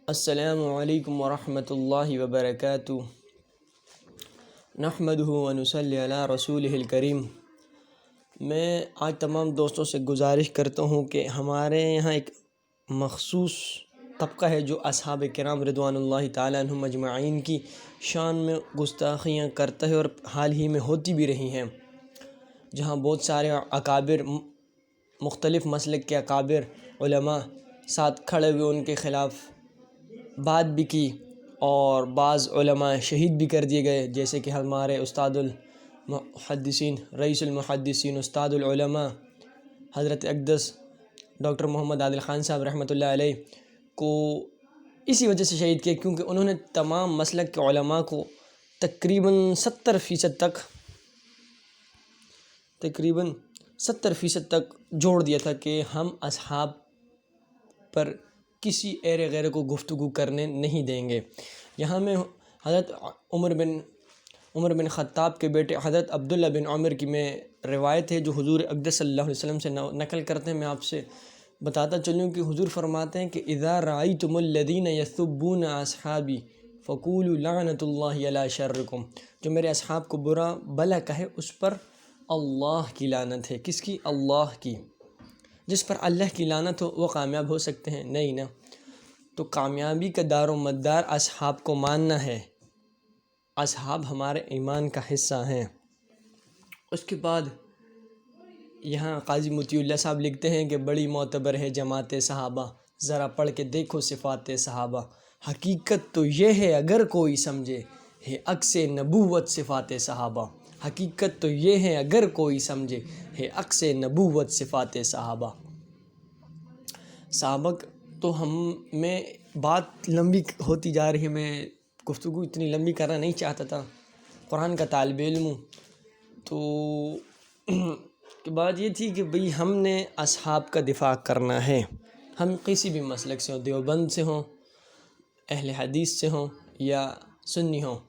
السلام علیکم ورحمۃ اللہ وبرکاتہ نحمدہ ونصلی علی رسولہ الکریم۔ میں آج تمام دوستوں سے گزارش کرتا ہوں کہ ہمارے یہاں ایک مخصوص طبقہ ہے جو اصحاب کرام رضوان اللہ تعالیٰ عنہم اجمعین کی شان میں گستاخیاں کرتا ہے اور حال ہی میں ہوتی بھی رہی ہیں، جہاں بہت سارے اکابر، مختلف مسلک کے اکابر علماء ساتھ کھڑے ہوئے ان کے خلاف بات بھی کی، اور بعض علماء شہید بھی کر دیے گئے، جیسے کہ ہمارے استاد المحدثین، رئیس المحدثین، استاد العلماء حضرت اقدس ڈاکٹر محمد عادل خان صاحب رحمۃ اللہ علیہ کو اسی وجہ سے شہید کیا کیونکہ انہوں نے تمام مسلک کے علماء کو تقریباً 70% تک جوڑ دیا تھا کہ ہم اصحاب پر کسی ایرے غیرے کو گفتگو کرنے نہیں دیں گے۔ یہاں میں حضرت عمر بن خطاب کے بیٹے حضرت عبداللہ بن عمر کی میں روایت ہے جو حضور اقدس صلی اللہ علیہ وسلم سے نقل کرتے ہیں، میں آپ سے بتاتا چلوں کہ حضور فرماتے ہیں کہ اذا رأیتم الذین یسبون اصحابی فقولوا لعنۃ اللہ علی شرکم، جو میرے اصحاب کو برا بلا کہے اس پر اللہ کی لعنت ہے۔ کس کی؟ اللہ کی۔ جس پر اللہ کی لعنت ہو وہ کامیاب ہو سکتے ہیں؟ نہیں نا۔ تو کامیابی کا دار و مدار اصحاب کو ماننا ہے، اصحاب ہمارے ایمان کا حصہ ہیں۔ اس کے بعد یہاں قاضی مطیع اللہ صاحب لکھتے ہیں کہ بڑی معتبر ہے جماعت صحابہ، ذرا پڑھ کے دیکھو صفات صحابہ، حقیقت تو یہ ہے اگر کوئی سمجھے ہے عکس نبوت صفات صحابہ، حقیقت تو یہ ہے اگر کوئی سمجھے ہے عکس نبوت صفات صحابہ۔ سابق تو ہم میں بات لمبی ہوتی جا رہی ہے، میں گفتگو اتنی لمبی کرنا نہیں چاہتا تھا، قرآن کا طالب علم ہوں۔ تو کہ بات یہ تھی کہ بھئی ہم نے اصحاب کا دفاع کرنا ہے، ہم کسی بھی مسلک سے ہوں، دیوبند سے ہوں، اہل حدیث سے ہوں یا سنی ہوں،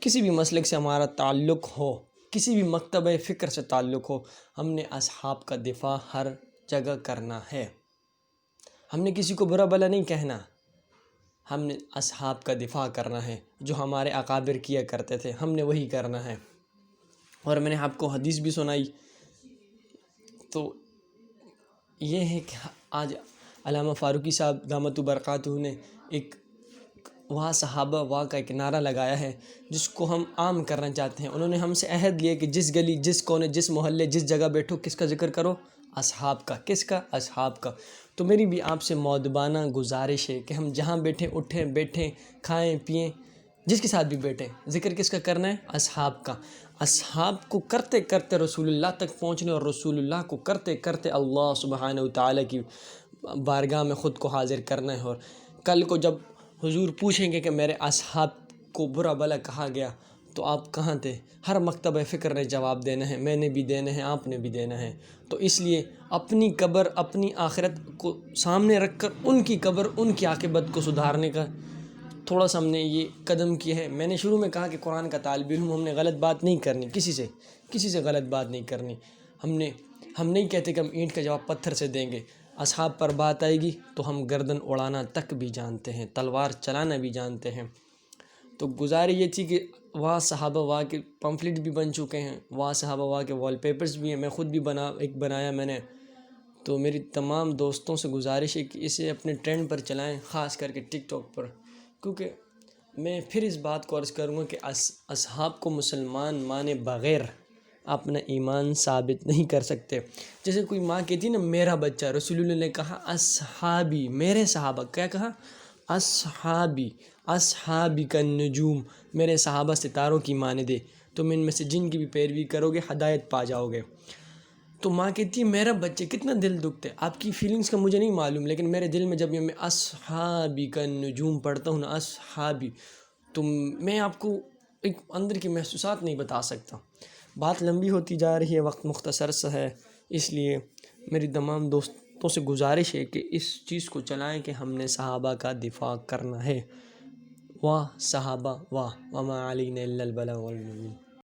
کسی بھی مسلک سے ہمارا تعلق ہو، کسی بھی مکتبہ فکر سے تعلق ہو، ہم نے اصحاب کا دفاع ہر جگہ کرنا ہے۔ ہم نے کسی کو برا بلا نہیں کہنا، ہم نے اصحاب کا دفاع کرنا ہے، جو ہمارے اکابر کیا کرتے تھے ہم نے وہی کرنا ہے۔ اور میں نے آپ کو حدیث بھی سنائی۔ تو یہ ہے کہ آج علامہ فاروقی صاحب دامت برکاتہ نے ایک واہ صحابہ واہ کا ایک نعرہ لگایا ہے جس کو ہم عام کرنا چاہتے ہیں۔ انہوں نے ہم سے عہد لیا کہ جس گلی، جس کونے، جس محلے، جس جگہ بیٹھو کس کا ذکر کرو؟ اصحاب کا۔ کس کا؟ اصحاب کا۔ تو میری بھی آپ سے مؤدبانہ گزارش ہے کہ ہم جہاں بیٹھیں، اٹھیں بیٹھیں، کھائیں پئیں، جس کے ساتھ بھی بیٹھیں، ذکر کس کا کرنا ہے؟ اصحاب کا۔ اصحاب کو کرتے کرتے رسول اللہ تک پہنچنے، اور رسول اللہ کو کرتے کرتے اللہ سبحانہ وتعالیٰ کی بارگاہ میں خود کو حاضر کرنا ہے۔ اور کل کو جب حضور پوچھیں گے کہ میرے اصحاب کو برا بلا کہا گیا تو آپ کہاں تھے؟ ہر مکتبہ فکر نے جواب دینا ہے، میں نے بھی دینا ہے، آپ نے بھی دینا ہے۔ تو اس لیے اپنی قبر، اپنی آخرت کو سامنے رکھ کر ان کی قبر، ان کی عاقبت کو سدھارنے کا تھوڑا سا ہم نے یہ قدم کیا ہے۔ میں نے شروع میں کہا کہ قرآن کا طالب علم ہم نے غلط بات نہیں کرنی، کسی سے غلط بات نہیں کرنی۔ ہم نہیں کہتے کہ ہم اینٹ کا جواب پتھر سے دیں گے۔ اصحاب پر بات آئے گی تو ہم گردن اڑانا تک بھی جانتے ہیں، تلوار چلانا بھی جانتے ہیں۔ تو گزارش یہ تھی کہ واہ صحابہ واہ کے پمفلٹ بھی بن چکے ہیں، واہ صحابہ واہ کے وال پیپرز بھی ہیں، میں خود بھی بنایا میں نے۔ تو میری تمام دوستوں سے گزارش ہے کہ اسے اپنے ٹرینڈ پر چلائیں، خاص کر کے ٹک ٹاک پر، کیونکہ میں پھر اس بات کو عرض کروں گا کہ اصحاب کو مسلمان مانے بغیر اپنا ایمان ثابت نہیں کر سکتے۔ جیسے کوئی ماں کہتی نا میرا بچہ، رسول اللہ نے کہا اصحابی، میرے صحابہ، کیا کہا؟ اصحابی، اصحابی کا نجوم، میرے صحابہ ستاروں کی مانندے، تم ان میں سے جن کی بھی پیروی کرو گے ہدایت پا جاؤ گے۔ تو ماں کہتی ہے میرا بچہ، کتنا دل دکھتا ہے۔ آپ کی فیلنگز کا مجھے نہیں معلوم، لیکن میرے دل میں جب یہ میں اصحابی کا نجوم پڑھتا ہوں نا، اصحابی، تو میں آپ کو ایک اندر کی محسوسات نہیں بتا سکتا۔ بات لمبی ہوتی جا رہی ہے، وقت مختصر سا ہے، اس لیے میری تمام دوستوں سے گزارش ہے کہ اس چیز کو چلائیں کہ ہم نے صحابہ کا دفاع کرنا ہے۔ واہ صحابہ واہ، وما علینا الا البلاغ المبین۔